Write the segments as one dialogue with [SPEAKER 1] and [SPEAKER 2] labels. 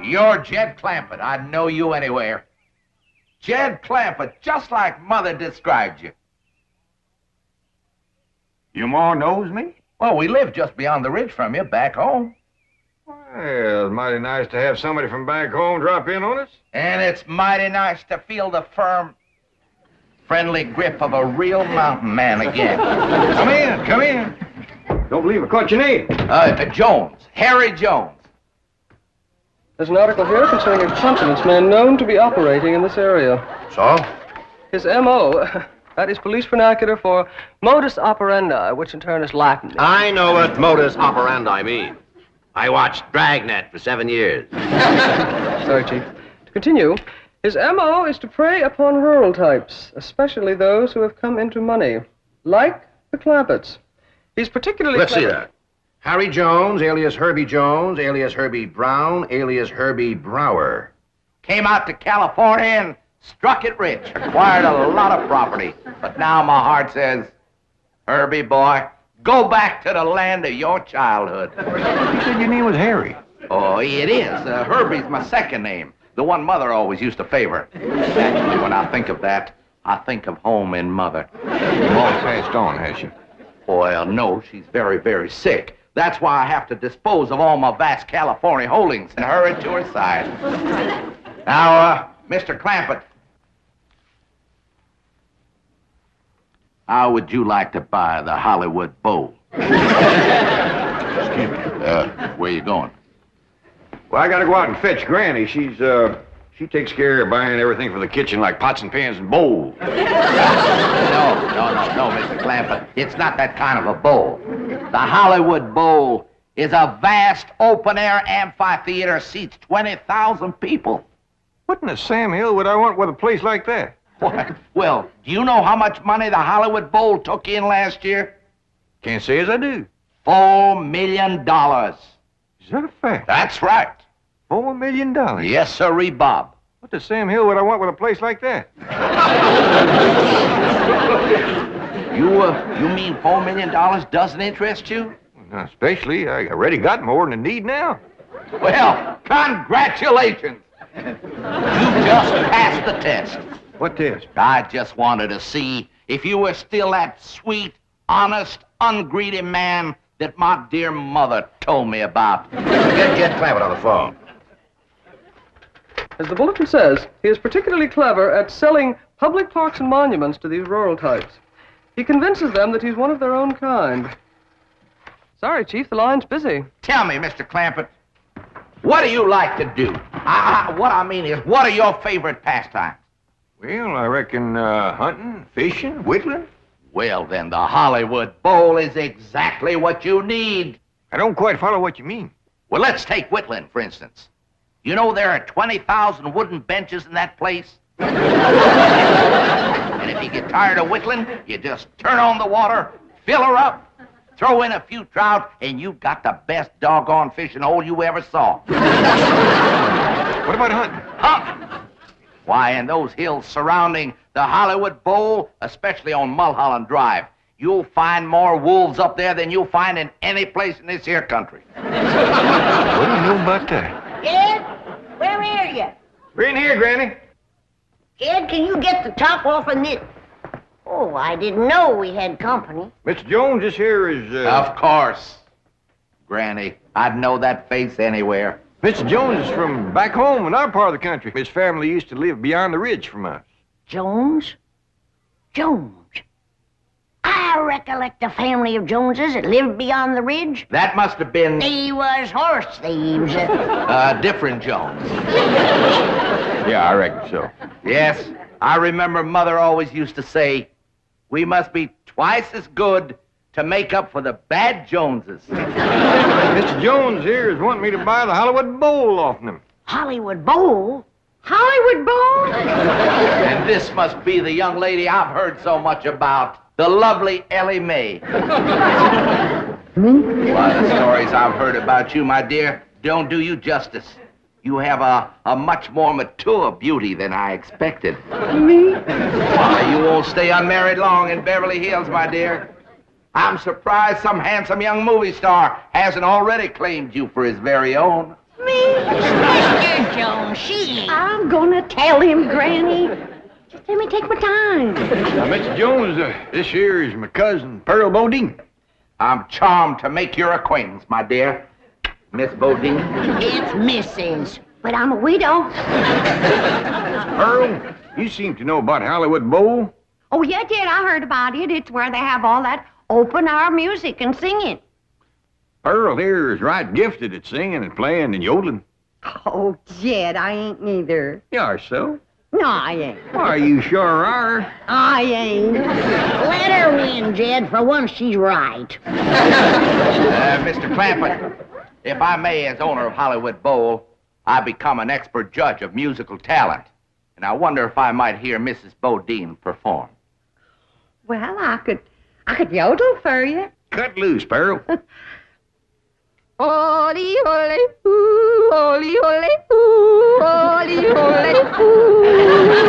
[SPEAKER 1] You're Jed Clampett. I'd know you anywhere. Jed Clampett, just like Mother described you.
[SPEAKER 2] Your ma knows me?
[SPEAKER 1] Well, we live just beyond the ridge from you, back home.
[SPEAKER 2] Well, it's mighty nice to have somebody from back home drop in on us.
[SPEAKER 1] And it's mighty nice to feel the firm, friendly grip of a real mountain man again.
[SPEAKER 2] Come in, come in. Don't believe I caught your name.
[SPEAKER 1] Jones, Harry Jones.
[SPEAKER 3] There's an article here concerning a confidence man known to be operating in this area.
[SPEAKER 2] So?
[SPEAKER 3] His M.O., that is police vernacular for modus operandi, which in turn is Latin.
[SPEAKER 4] I know what modus operandi means. I watched Dragnet for 7 years.
[SPEAKER 3] Sorry, Chief. To continue, his M.O. is to prey upon rural types, especially those who have come into money, like the Clampetts. He's particularly
[SPEAKER 4] Let's see that. Harry Jones, alias Herbie Jones, alias Herbie Brown, alias Herbie Brower.
[SPEAKER 1] Came out to California and struck it rich, acquired a lot of property. But now my heart says, Herbie, boy, go back to the land of your childhood.
[SPEAKER 2] You said your name was Harry.
[SPEAKER 1] Oh, it is. Herbie's my second name, the one Mother always used to favor. Actually, when I think of that, I think of home and Mother.
[SPEAKER 2] Your mom's passed on, has she?
[SPEAKER 1] Well, no, she's very, very sick. That's why I have to dispose of all my vast California holdings and hurry to her side. Now, Mr. Clampett, how would you like to buy the Hollywood Bowl?
[SPEAKER 2] Excuse me.
[SPEAKER 1] Where you going?
[SPEAKER 2] Well, I gotta go out and fetch Granny. She takes care of buying everything for the kitchen, like pots and pans and bowls.
[SPEAKER 1] No, Mr. Clampett. It's not that kind of a bowl. The Hollywood Bowl is a vast open-air amphitheater, seats 20,000 people.
[SPEAKER 2] What in the Sam Hill would I want with a place like that?
[SPEAKER 1] What? Well, do you know how much money the Hollywood Bowl took in last year?
[SPEAKER 2] Can't say as I do.
[SPEAKER 1] $4 million.
[SPEAKER 2] Is that a fact?
[SPEAKER 1] That's right.
[SPEAKER 2] $4 million?
[SPEAKER 1] Yes, sirree, Bob.
[SPEAKER 2] What the Sam Hill would I want with a place like that?
[SPEAKER 1] You mean $4 million doesn't interest you?
[SPEAKER 2] Now, especially, I already got more than I need now.
[SPEAKER 1] Well, congratulations. You just passed the test.
[SPEAKER 2] What test?
[SPEAKER 1] I just wanted to see if you were still that sweet, honest, ungreedy man that my dear mother told me about.
[SPEAKER 4] Get Clampett on the phone.
[SPEAKER 3] As the bulletin says, he is particularly clever at selling public parks and monuments to these rural types. He convinces them that he's one of their own kind. Sorry, Chief, the line's busy.
[SPEAKER 1] Tell me, Mr. Clampett, what do you like to do? What I mean is, what are your favorite pastimes?
[SPEAKER 2] Well, I reckon hunting, fishing, whittling.
[SPEAKER 1] Well, then, the Hollywood Bowl is exactly what you need.
[SPEAKER 2] I don't quite follow what you mean.
[SPEAKER 1] Well, let's take whittling, for instance. You know there are 20,000 wooden benches in that place? And if you get tired of whittling, you just turn on the water, fill her up, throw in a few trout, and you've got the best doggone fishing hole you ever saw.
[SPEAKER 2] What about hunting?
[SPEAKER 1] Hunting? Why, in those hills surrounding the Hollywood Bowl, especially on Mulholland Drive, you'll find more wolves up there than you'll find in any place in this here country.
[SPEAKER 2] What do you know about that?
[SPEAKER 5] Jed, where are you?
[SPEAKER 2] We're in here, Granny.
[SPEAKER 5] Jed, can you get the top off of this? Oh, I didn't know we had company.
[SPEAKER 2] Mr. Jones, this here is,
[SPEAKER 1] Of course. Granny, I'd know that face anywhere.
[SPEAKER 2] Mr. Jones is from back home in our part of the country. His family used to live beyond the ridge from us.
[SPEAKER 5] Jones? Jones. I recollect a family of Joneses that lived beyond the ridge.
[SPEAKER 1] That must have been
[SPEAKER 5] They was horse thieves.
[SPEAKER 1] different Jones.
[SPEAKER 2] Yeah, I reckon so.
[SPEAKER 1] Yes, I remember Mother always used to say, we must be twice as good to make up for the bad Joneses.
[SPEAKER 2] Mr. Jones here is wanting me to buy the Hollywood Bowl off him.
[SPEAKER 5] Hollywood Bowl? Hollywood Bowl?
[SPEAKER 1] And this must be the young lady I've heard so much about, the lovely Ellie Mae. Why, the stories I've heard about you, my dear, don't do you justice. You have a much more mature beauty than I expected.
[SPEAKER 3] Me?
[SPEAKER 1] Why, you won't stay unmarried long in Beverly Hills, my dear. I'm surprised some handsome young movie star hasn't already claimed you for his very own.
[SPEAKER 5] Me? Mr. Jones, she ain't. I'm gonna tell him, Granny. Just let me take my time.
[SPEAKER 2] Now, Mr. Jones, this here is my cousin, Pearl Bodine.
[SPEAKER 1] I'm charmed to make your acquaintance, my dear. Miss Bodine.
[SPEAKER 5] It's Mrs., but I'm a widow.
[SPEAKER 2] Pearl, you seem to know about Hollywood Bowl.
[SPEAKER 5] Oh, yeah, Jed, I heard about it. It's where they have all that open-air music and singing.
[SPEAKER 2] Pearl here is right gifted at singing and playing and yodeling.
[SPEAKER 5] Oh, Jed, I ain't neither.
[SPEAKER 2] You are so.
[SPEAKER 5] No, I ain't.
[SPEAKER 2] Why, you sure are.
[SPEAKER 5] I ain't. Let her win, Jed. For once, she's right.
[SPEAKER 1] Mr. Clampett, if I may, as owner of Hollywood Bowl, I become an expert judge of musical talent. And I wonder if I might hear Mrs. Bodine perform.
[SPEAKER 5] Well, I could yodel for you.
[SPEAKER 2] Cut loose, Pearl.
[SPEAKER 5] Oli, oli, ooh, oli, oli, ooh, oli, oli, ooh.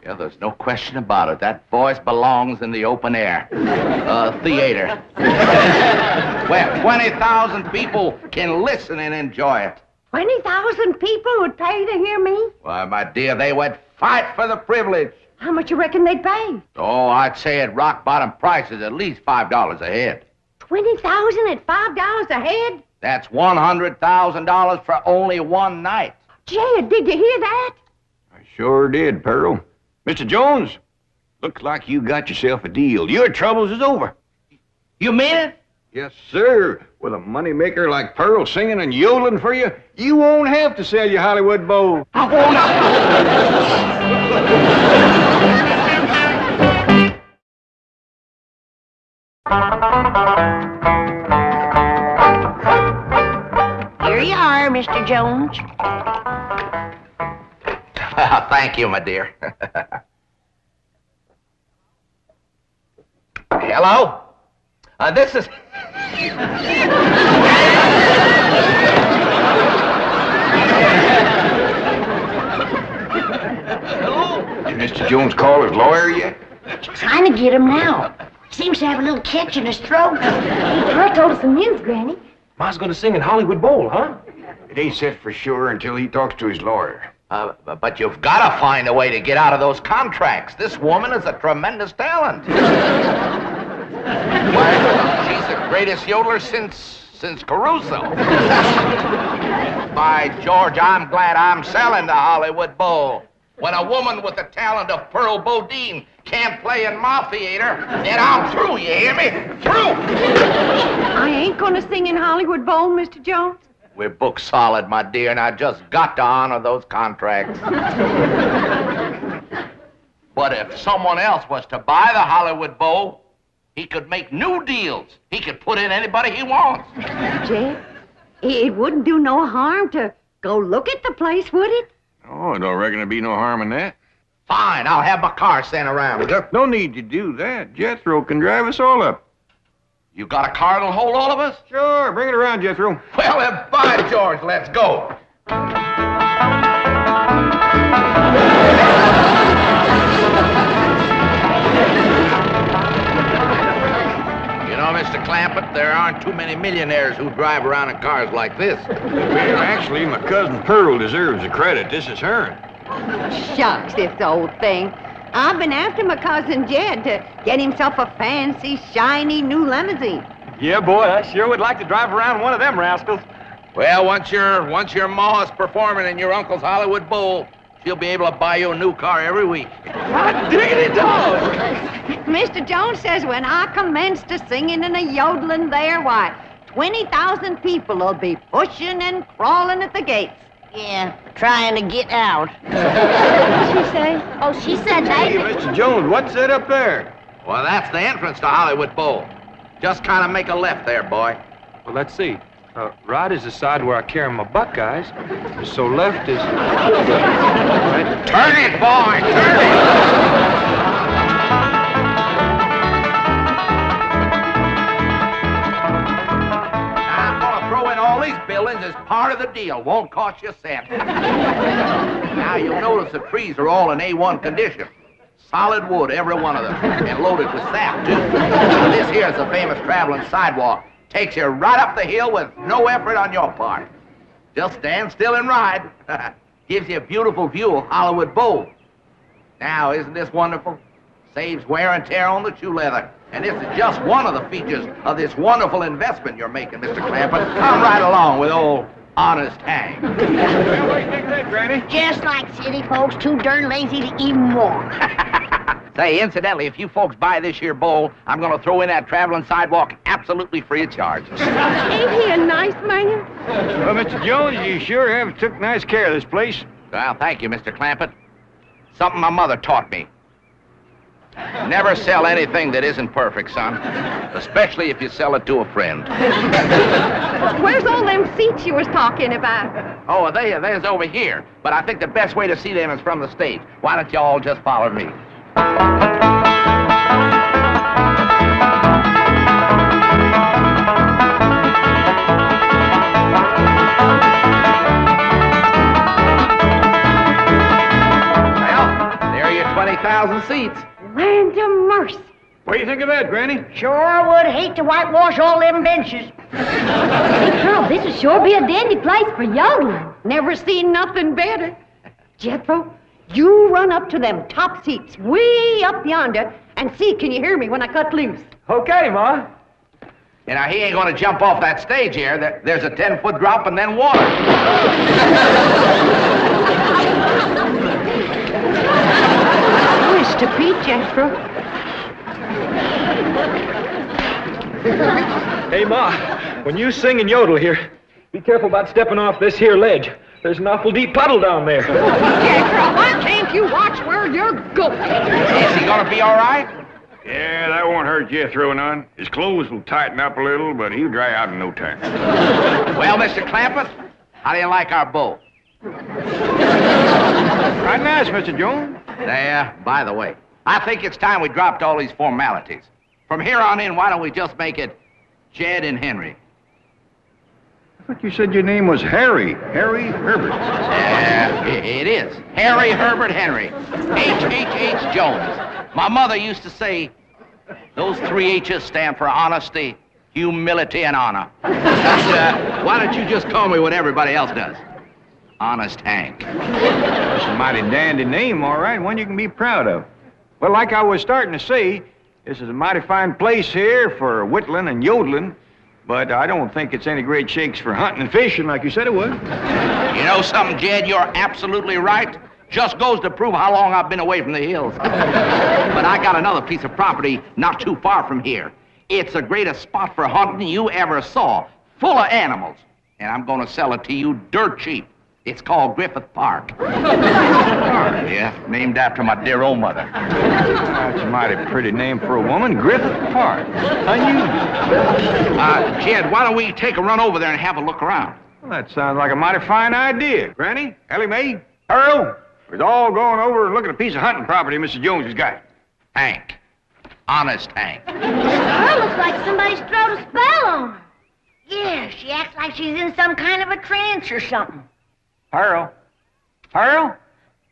[SPEAKER 1] Yeah, there's no question about it. That voice belongs in the open air. Theater. Where 20,000 people can listen and enjoy it.
[SPEAKER 5] 20,000 people would pay to hear me?
[SPEAKER 1] Why, my dear, they would fight for the privilege.
[SPEAKER 5] How much you reckon they'd pay?
[SPEAKER 1] Oh, I'd say at rock-bottom prices, at least $5 a head.
[SPEAKER 5] 20,000 at $5 a head?
[SPEAKER 1] That's $100,000 for only one night.
[SPEAKER 5] Jed, did you hear that?
[SPEAKER 2] I sure did, Pearl. Mr. Jones, looks like you got yourself a deal. Your troubles is over.
[SPEAKER 1] You mean it?
[SPEAKER 2] Yes, sir. With a moneymaker like Pearl singing and yodeling for you, you won't have to sell your Hollywood Bowl.
[SPEAKER 1] I won't.
[SPEAKER 5] Here you are, Mr. Jones.
[SPEAKER 1] Thank you, my dear. Hello? This is...
[SPEAKER 2] Did Mr. Jones call his lawyer yet?
[SPEAKER 5] Trying to get him now. Seems to have a little catch in his throat. He told us some news, Granny.
[SPEAKER 6] Ma's gonna sing in Hollywood Bowl, huh?
[SPEAKER 2] It ain't set for sure until he talks to his lawyer.
[SPEAKER 1] But you've got to find a way to get out of those contracts. This woman is a tremendous talent. Why, she's the greatest yodeler since Caruso. By George, I'm glad I'm selling the Hollywood Bowl. When a woman with the talent of Pearl Bodine can't play in my theater, then I'm through, you hear me? Through!
[SPEAKER 5] I ain't gonna sing in Hollywood Bowl, Mr. Jones.
[SPEAKER 1] We're booked solid, my dear, and I just got to honor those contracts. But if someone else was to buy the Hollywood Bowl, he could make new deals. He could put in anybody he wants.
[SPEAKER 5] Jed, it wouldn't do no harm to go look at the place, would it?
[SPEAKER 2] Oh, I don't reckon there'd be no harm in that.
[SPEAKER 1] Fine, I'll have my car sent around.
[SPEAKER 2] No need to do that. Jethro can drive us all up.
[SPEAKER 1] You got a car that'll hold all of us?
[SPEAKER 2] Sure, bring it around, Jethro.
[SPEAKER 1] Well, then, by George, let's go. You know, Mr. Clampett, there aren't too many millionaires who drive around in cars like this.
[SPEAKER 2] Well, actually, my cousin Pearl deserves the credit. This is hers.
[SPEAKER 5] Shucks, this old thing. I've been after my cousin Jed to get himself a fancy, shiny new limousine.
[SPEAKER 6] Yeah, boy, I sure would like to drive around one of them rascals.
[SPEAKER 1] Well, once your ma's performing in your uncle's Hollywood Bowl, she'll be able to buy you a new car every week.
[SPEAKER 6] Hot diggity dog!
[SPEAKER 5] Mr. Jones says when I commence to singing and a yodeling there, why, 20,000 people will be pushing and crawling at the gates. Yeah, trying to get out. What did she say? Oh, she said
[SPEAKER 2] Hey,
[SPEAKER 5] that.
[SPEAKER 2] Mr. Jones, what's that up there?
[SPEAKER 1] Well, that's the entrance to Hollywood Bowl. Just kind of make a left there, boy.
[SPEAKER 6] Well, let's see. Right is the side where I carry my buckeyes. So left is... Right.
[SPEAKER 1] Turn it, boy! Turn it! I'm gonna throw in all these these buildings is part of the deal. Won't cost you a cent. Now, you'll notice the trees are all in A1 condition. Solid wood, every one of them, and loaded with sap, too. This here is the famous traveling sidewalk. Takes you right up the hill with no effort on your part. Just stand still and ride. Gives you a beautiful view of Hollywood Bowl. Now, isn't this wonderful? Saves wear and tear on the shoe leather. And this is just one of the features of this wonderful investment you're making, Mr. Clampett. Come right along with old Honest Hank.
[SPEAKER 2] Well, what do you think of that, Granny?
[SPEAKER 5] Just like city folks, too darn lazy to even walk.
[SPEAKER 1] Say, incidentally, if you folks buy this here bowl, I'm going to throw in that traveling sidewalk absolutely free of charge.
[SPEAKER 7] Ain't he a nice man?
[SPEAKER 2] Well, Mr. Jones, you sure have took nice care of this place.
[SPEAKER 1] Well, thank you, Mr. Clampett. Something my mother taught me. Never sell anything that isn't perfect, son. Especially if you sell it to a friend.
[SPEAKER 7] Where's all them seats you was talking about?
[SPEAKER 1] Oh, there's over here. But I think the best way to see them is from the stage. Why don't you all just follow me? Well, there are your 20,000 seats.
[SPEAKER 7] Land of mercy.
[SPEAKER 2] What do you think of that, Granny?
[SPEAKER 5] Sure would hate to whitewash all them benches.
[SPEAKER 7] Hey, Pearl, this'll sure be a dandy place for yodeling.
[SPEAKER 5] Never seen nothing better. Jethro, you run up to them top seats way up yonder and see can you hear me when I cut loose.
[SPEAKER 3] Okay, Ma.
[SPEAKER 1] You know, he ain't going to jump off that stage here. There's a 10-foot drop and then water.
[SPEAKER 5] Mr. Pete, Jethro.
[SPEAKER 6] Hey, Ma, when you sing and yodel here, be careful about stepping off this here ledge. There's an awful deep puddle down there.
[SPEAKER 5] Jethro, why can't you watch where you're going?
[SPEAKER 1] Is he going to be all right?
[SPEAKER 2] Yeah, that won't hurt Jethro none. His clothes will tighten up a little, but he'll dry out in no time.
[SPEAKER 1] Well, Mr. Clampett, how do you like our bowl?
[SPEAKER 2] Right nice, Mr. Jones.
[SPEAKER 1] There, by the way, I think it's time we dropped all these formalities. From here on in, why don't we just make it Jed and Henry?
[SPEAKER 2] I thought you said your name was Harry. Harry Herbert.
[SPEAKER 1] Yeah, it is. Harry Herbert Henry. H.H.H. Jones. My mother used to say, those 3 H's stand for honesty, humility, and honor. Why don't you just call me what everybody else does? Honest Hank.
[SPEAKER 2] That's a mighty dandy name, all right, one you can be proud of. Well, like I was starting to say, this is a mighty fine place here for whittling and yodeling, but I don't think it's any great shakes for hunting and fishing like you said it was.
[SPEAKER 1] You know something, Jed? You're absolutely right. Just goes to prove how long I've been away from the hills. But I got another piece of property not too far from here. It's the greatest spot for hunting you ever saw, full of animals. And I'm going to sell it to you dirt cheap. It's called Griffith Park. Yeah, named after my dear old mother.
[SPEAKER 2] That's a mighty pretty name for a woman, Griffith Park. Unusual.
[SPEAKER 1] Jed, why don't we take a run over there and have a look around?
[SPEAKER 2] Well, that sounds like a mighty fine idea. Granny, Ellie Mae, Earl, we're all going over and looking at a piece of hunting property Mr. Jones has got.
[SPEAKER 1] Hank. Honest Hank.
[SPEAKER 5] Her looks like somebody's thrown a spell on her. Yeah, she acts like she's in some kind of a trance or something.
[SPEAKER 2] Pearl. Pearl?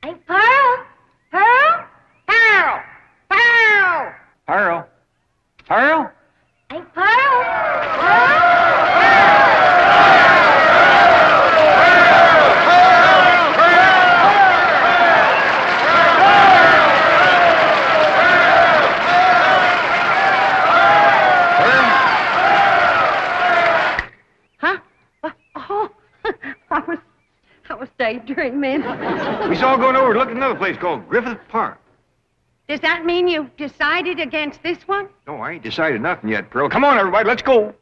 [SPEAKER 5] Hey, Pearl? Pearl? Pearl? Pearl?
[SPEAKER 2] Pearl? Pearl?
[SPEAKER 5] Hey, Pearl? Pearl?
[SPEAKER 7] I was daydreaming.
[SPEAKER 2] We's all going over and looking at another place called Griffith Park.
[SPEAKER 7] Does that mean you've decided against this one?
[SPEAKER 2] No, I ain't decided nothing yet, Pearl. Come on, everybody, let's go.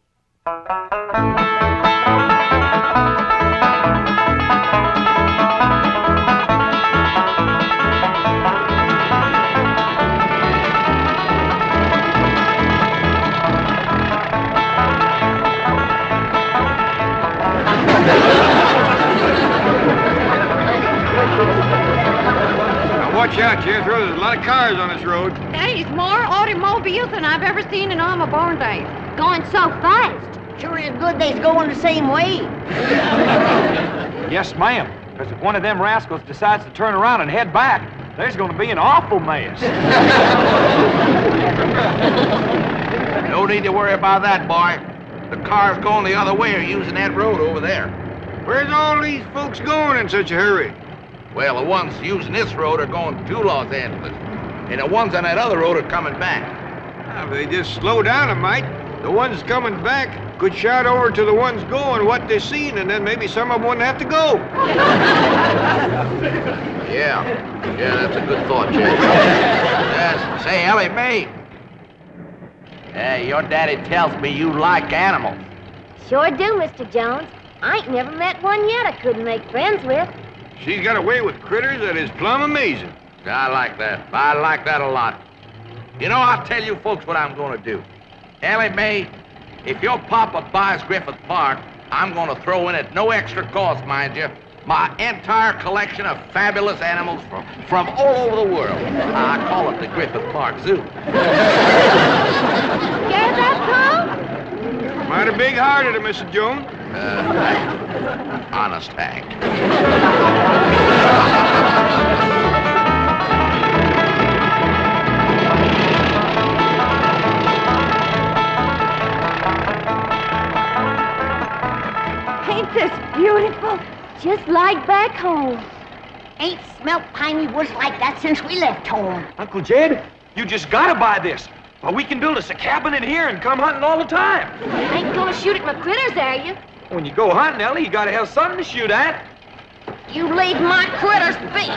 [SPEAKER 2] Now watch out, Jethro. There's a lot of cars on this road.
[SPEAKER 7] There's more automobiles than I've ever seen in all my born days.
[SPEAKER 5] Going so fast. Sure is good they's going the same way.
[SPEAKER 6] Yes, ma'am. Because if one of them rascals decides to turn around and head back, there's going to be an awful mess.
[SPEAKER 1] No need to worry about that, boy. The cars going the other way are using that road over there.
[SPEAKER 2] Where's all these folks going in such a hurry?
[SPEAKER 1] Well, the ones using this road are going to Los Angeles, and the ones on that other road are coming back.
[SPEAKER 2] If they just slow down a mite, the ones coming back could shout over to the ones going what they're seeing, and then maybe some of them wouldn't have to go.
[SPEAKER 1] Yeah, that's a good thought, Jay. Yes, say, Ellie Mae. Your daddy tells me you like animals.
[SPEAKER 7] Sure do, Mr. Jones. I ain't never met one yet I couldn't make friends with.
[SPEAKER 2] She's got a way with critters that is plumb amazing.
[SPEAKER 1] I like that. I like that a lot. You know, I'll tell you folks what I'm going to do. Ellie Mae, if your papa buys Griffith Park, I'm going to throw in at no extra cost, mind you, my entire collection of fabulous animals from all over the world. I call it the Griffith Park Zoo.
[SPEAKER 7] Scared that, Paul?
[SPEAKER 2] Mighty big-hearted of Mrs. Jones.
[SPEAKER 1] Honest, Hank.
[SPEAKER 5] Ain't this beautiful?
[SPEAKER 7] Just like back home.
[SPEAKER 5] Ain't smelt piney woods like that since we left home.
[SPEAKER 6] Uncle Jed, you just got to buy this. Well, we can build us a cabin in here and come hunting all the time.
[SPEAKER 7] Ain't gonna shoot at my critters, are you?
[SPEAKER 6] When you go hunting, Ellie, you got to have something to shoot at.
[SPEAKER 5] You leave my critters be.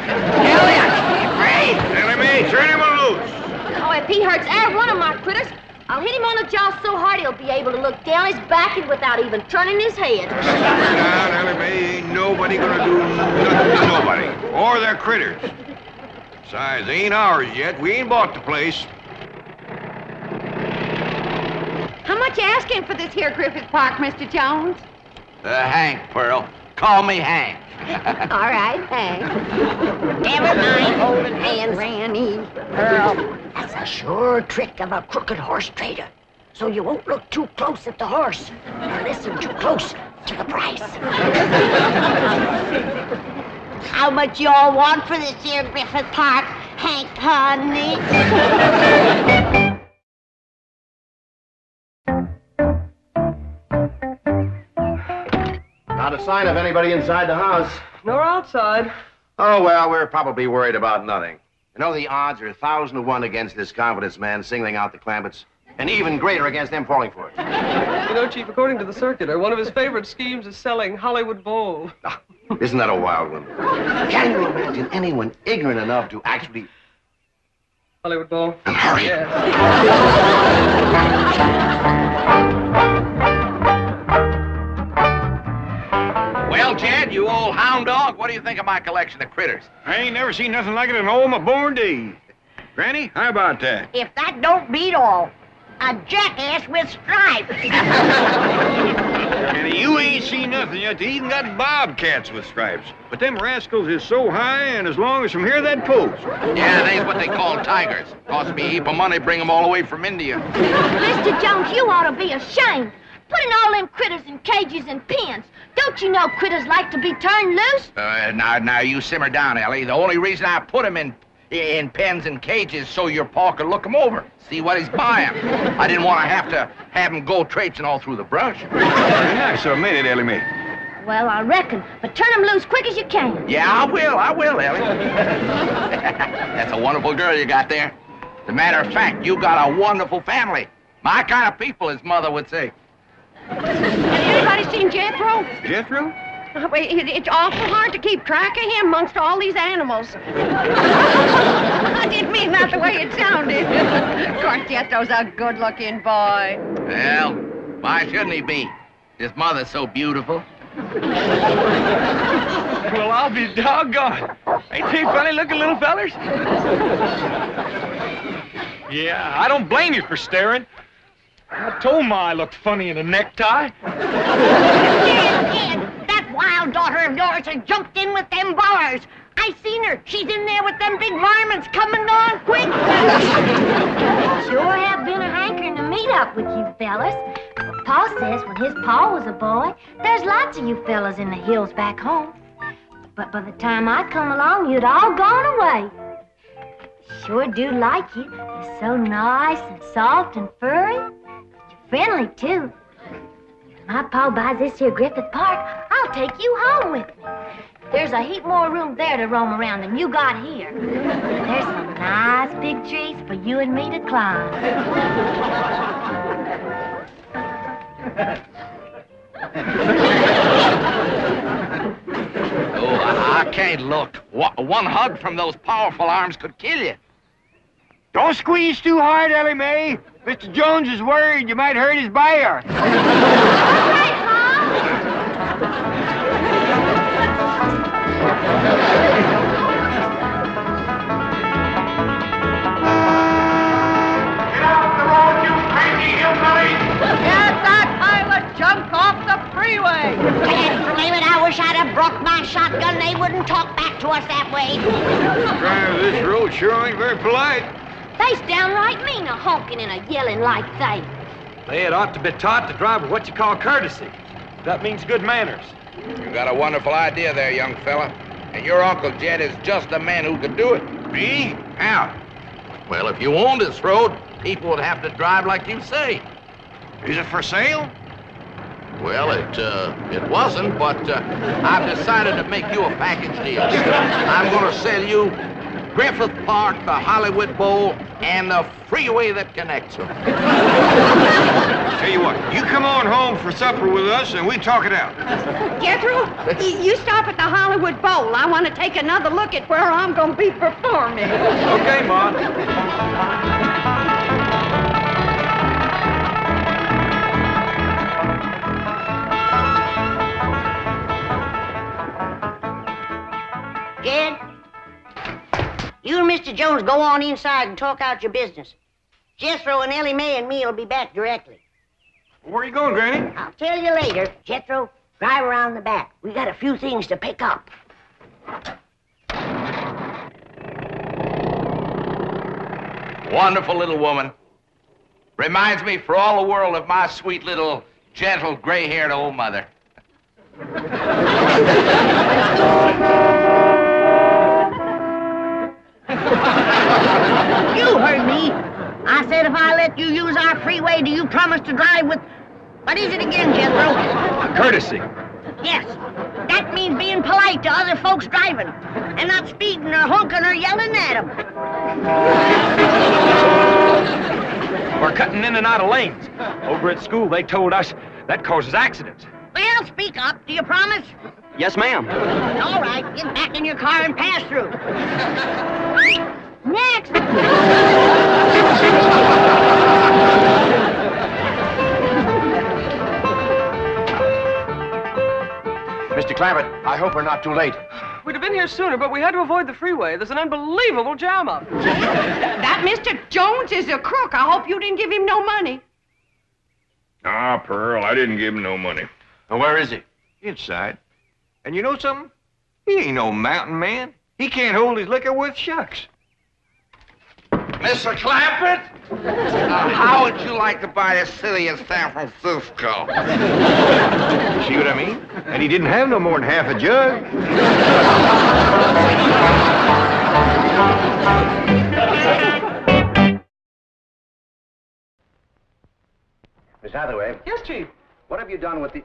[SPEAKER 2] Ellie Mae, turn him loose.
[SPEAKER 7] Oh, if he hurts every one of my critters, I'll hit him on the jaw so hard he'll be able to look down his back and without even turning his head.
[SPEAKER 2] Now, Ellie Mae, ain't nobody gonna do nothing to nobody. Or their critters. Besides, they ain't ours yet. We ain't bought the place.
[SPEAKER 5] How much you asking for this here Griffith Park, Mr. Jones?
[SPEAKER 1] Hank, Pearl. Call me Hank.
[SPEAKER 5] All right, Hank. Never mind holding hands, Granny. Earl, that's a sure trick of a crooked horse trader. So you won't look too close at the horse or listen too close to the price. How much y'all want for this here Griffith Park, Hank, honey?
[SPEAKER 4] Not a sign of anybody inside the house.
[SPEAKER 3] Nor outside.
[SPEAKER 4] Oh, well, we're probably worried about nothing. You know, the odds are 1,000 to 1 against this confidence man singling out the Clampetts, and even greater against them falling for it.
[SPEAKER 3] You know, Chief, according to the circular, one of his favorite schemes is selling Hollywood Bowl.
[SPEAKER 4] Isn't that a wild one? Can you imagine anyone ignorant enough to actually...
[SPEAKER 3] Hollywood Bowl?
[SPEAKER 4] Hurry.
[SPEAKER 3] Yes.
[SPEAKER 1] Well, Jed, you old hound dog, what do you think of my collection of critters?
[SPEAKER 2] I ain't never seen nothing like it in all my born days. Granny, how about that?
[SPEAKER 5] If that don't beat all, a jackass with stripes.
[SPEAKER 2] Granny, you ain't seen nothing yet. They even got bobcats with stripes. But them rascals is so high and as long as from here that post.
[SPEAKER 1] Yeah, they's what they call tigers. Cost me a heap of money, bring them all the way from India.
[SPEAKER 7] Mr. Jones, you ought to be ashamed. Putting all them critters in cages and pens. Don't you know critters like to be turned loose?
[SPEAKER 1] Now, you simmer down, Ellie. The only reason I put them in pens and cages so your pa could look them over, see what he's buying. I didn't want to have him go traipsing all through the brush.
[SPEAKER 2] Very nice of me, Ellie Mae.
[SPEAKER 7] Well, I reckon. But turn them loose quick as you can.
[SPEAKER 1] Yeah, I will, Ellie. That's a wonderful girl you got there. As a matter of fact, you got a wonderful family. My kind of people, his mother would say.
[SPEAKER 5] Has anybody seen Jethro?
[SPEAKER 2] Jethro?
[SPEAKER 5] It's awful hard to keep track of him amongst all these animals. I didn't mean that the way it sounded. Of course, Jethro's a good-looking boy.
[SPEAKER 1] Well, why shouldn't he be? His mother's so beautiful.
[SPEAKER 6] Well, I'll be doggone. Ain't they funny-looking little fellers? Yeah, I don't blame you for staring. I told Ma I looked funny in a necktie.
[SPEAKER 5] Dad, that wild daughter of yours has jumped in with them bars. I seen her. She's in there with them big varmints coming on quick.
[SPEAKER 7] Sure have been a hankering to meet up with you fellas. But Pa says when his pa was a boy. There's lots of you fellas in the hills back home. But by the time I come along, you'd all gone away. Sure do like you. You're so nice and soft and furry. You're friendly, too. If my pa buys this here Griffith Park, I'll take you home with me. There's a heap more room there to roam around than you got here. There's some nice big trees for you and me to climb.
[SPEAKER 1] Oh, I can't look. One hug from those powerful arms could kill you.
[SPEAKER 2] Don't squeeze too hard, Ellie Mae. Mr. Jones is worried you might hurt his bear.
[SPEAKER 8] Get off the road, you crazy hillbillies!
[SPEAKER 5] Get that pile of junk off the freeway!
[SPEAKER 7] Damn it, I wish I'd have brought my shotgun. They wouldn't talk back to us that way.
[SPEAKER 2] Driver, this road sure ain't very polite.
[SPEAKER 7] They's downright mean a honking and a yelling like they.
[SPEAKER 6] They had ought to be taught to drive with what you call courtesy. That means good manners.
[SPEAKER 1] You got a wonderful idea there, young fella. And your Uncle Jed is just the man who could do it.
[SPEAKER 4] Me?
[SPEAKER 1] How? Well, if you owned this road, people would have to drive like you say.
[SPEAKER 4] Is it for sale?
[SPEAKER 1] Well, it wasn't, but I've decided to make you a package deal. I'm going to sell you Griffith Park, the Hollywood Bowl, and the freeway that connects them.
[SPEAKER 2] Tell you what, you come on home for supper with us and we talk it out.
[SPEAKER 5] Jethro, you stop at the Hollywood Bowl. I want to take another look at where I'm going to be performing.
[SPEAKER 6] Okay, Ma.
[SPEAKER 5] Jed, you and Mr. Jones go on inside and talk out your business. Jethro and Ellie Mae and me will be back directly.
[SPEAKER 2] Where are you going, Granny?
[SPEAKER 5] I'll tell you later. Jethro, drive around the back. We got a few things to pick up.
[SPEAKER 1] Wonderful little woman. Reminds me for all the world of my sweet little, gentle, gray-haired old mother.
[SPEAKER 5] You heard me. I said if I let you use our freeway, do you promise to drive with... What is it again, Jethro?
[SPEAKER 6] Courtesy.
[SPEAKER 5] Yes. That means being polite to other folks driving and not speeding or honking or yelling at them.
[SPEAKER 6] We're cutting in and out of lanes. Over at school, they told us that causes accidents.
[SPEAKER 5] Well, speak up. Do you promise?
[SPEAKER 6] Yes, ma'am.
[SPEAKER 5] All right. Get back in your car and pass through. Next.
[SPEAKER 4] Mr. Clampett, I hope we're not too late.
[SPEAKER 3] We'd have been here sooner, but we had to avoid the freeway. There's an unbelievable jam-up.
[SPEAKER 5] That Mr. Jones is a crook. I hope you didn't give him no money.
[SPEAKER 2] Ah, Pearl, I didn't give him no money.
[SPEAKER 4] Well, where is he?
[SPEAKER 2] Inside. And you know something? He ain't no mountain man. He can't hold his liquor worth shucks.
[SPEAKER 1] Mr. Clampett? How would you like to buy a city in San Francisco?
[SPEAKER 2] See what I mean? And he didn't have no more than half a jug.
[SPEAKER 4] Miss Hathaway,
[SPEAKER 3] Yes, Chief.
[SPEAKER 4] what have you done with the...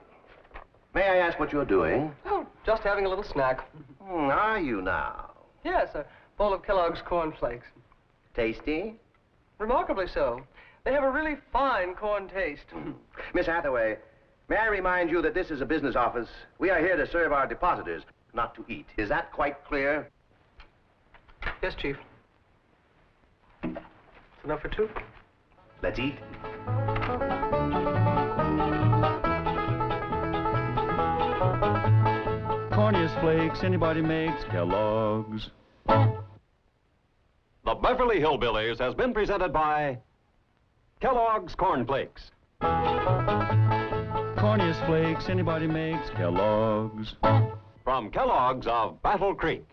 [SPEAKER 4] May I ask what you're doing?
[SPEAKER 3] Oh, just having a little snack.
[SPEAKER 4] Are you now?
[SPEAKER 3] Yes, a bowl of Kellogg's Corn Flakes.
[SPEAKER 4] Tasty?
[SPEAKER 3] Remarkably so. They have a really fine corn taste.
[SPEAKER 4] Miss Hathaway, may I remind you that this is a business office. We are here to serve our depositors, not to eat. Is that quite clear?
[SPEAKER 3] Yes, Chief. It's enough for two.
[SPEAKER 4] Let's eat.
[SPEAKER 9] Corniest flakes anybody makes, Kellogg's.
[SPEAKER 10] The Beverly Hillbillies has been presented by Kellogg's Corn Flakes.
[SPEAKER 9] Corniest flakes anybody makes, Kellogg's.
[SPEAKER 10] From Kellogg's of Battle Creek.